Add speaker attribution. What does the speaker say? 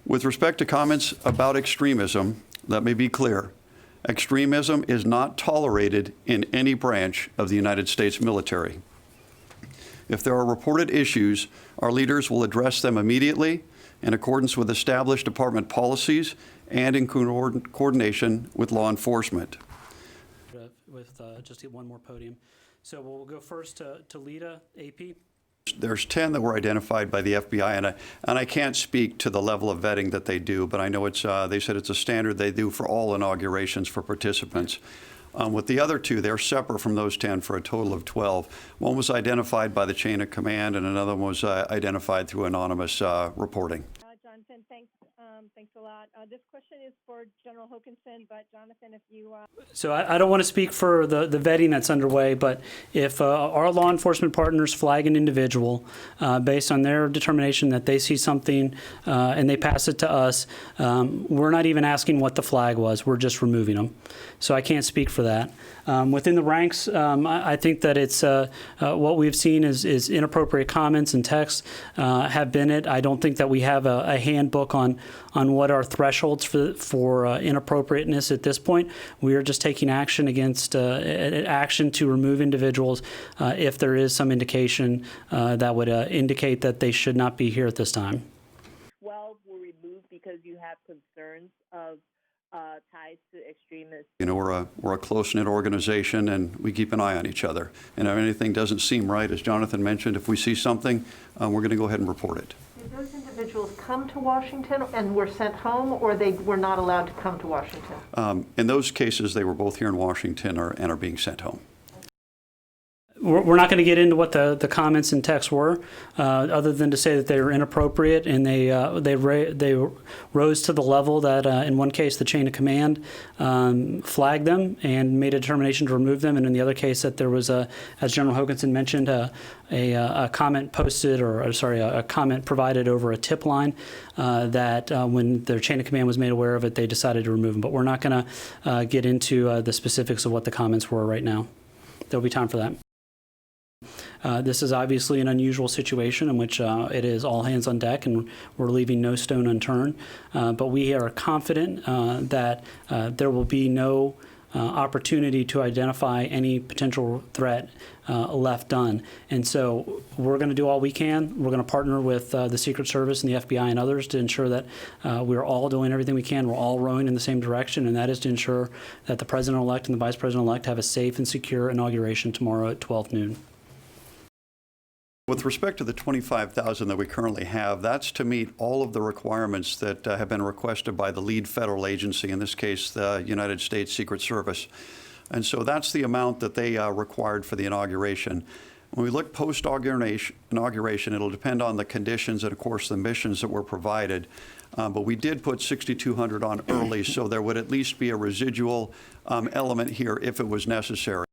Speaker 1: With respect to comments about extremism, let me be clear. Extremism is not tolerated in any branch of the United States military. If there are reported issues, our leaders will address them immediately in accordance with established department policies and in coordination with law enforcement.
Speaker 2: With just one more podium. So we'll go first to Lita, AP.
Speaker 1: There's 10 that were identified by the FBI, and I can't speak to the level of vetting that they do, but I know it's they said it's a standard they do for all inaugurations for participants. With the other 2, they're separate from those 10 for a total of 12. One was identified by the chain of command, and another one was identified through anonymous reporting.
Speaker 3: Jonthan, thanks a lot. This question is for General Hokanson, but Jonthan, if you...
Speaker 2: So I don't want to speak for the vetting that's underway, but if our law enforcement partners flag an individual based on their determination that they see something and they pass it to us, we're not even asking what the flag was. We're just removing them. So I can't speak for that. Within the ranks, I think that it's what we've seen is inappropriate comments and texts have been it. I don't think that we have a handbook on what our thresholds for inappropriateness at this point. We are just taking action against action to remove individuals if there is some indication that would indicate that they should not be here at this time.
Speaker 4: 12 were removed because you have concerns of ties to extremists.
Speaker 1: You know, we're a close-knit organization, and we keep an eye on each other. And if anything doesn't seem right, as Jonthan mentioned, if we see something, we're going to go ahead and report it.
Speaker 5: Did those individuals come to Washington and were sent home, or they were not allowed to come to Washington?
Speaker 1: In those cases, they were both here in Washington and are being sent home.
Speaker 2: We're not going to get into what the comments and texts were, other than to say that they were inappropriate and they rose to the level that in one case the chain of command flagged them and made a determination to remove them, and in the other case that there was as General Hokanson mentioned, a comment posted a comment provided over a tip line that when their chain of command was made aware of it, they decided to remove them. But we're not going to get into the specifics of what the comments were right now. There'll be time for that. This is obviously an unusual situation in which it is all hands on deck and we're leaving no stone unturned. But we are confident that there will be no opportunity to identify any potential threat left done. And so we're going to do all we can. We're going to partner with the Secret Service and the FBI and others to ensure that we're all doing everything we can. We're all rowing in the same direction, and that is to ensure that the President-elect and the Vice President-elect have a safe and secure inauguration tomorrow at 12 noon.
Speaker 1: With respect to the 25,000 that we currently have, that's to meet all of the requirements that have been requested by the lead federal agency, in this case, the United States Secret Service. And so that's the amount that they required for the inauguration. When we look post-inauguration, it'll depend on the conditions and, of course, the missions that were provided. But we did put 6,200 on early, so there would at least be a residual element here if it was necessary.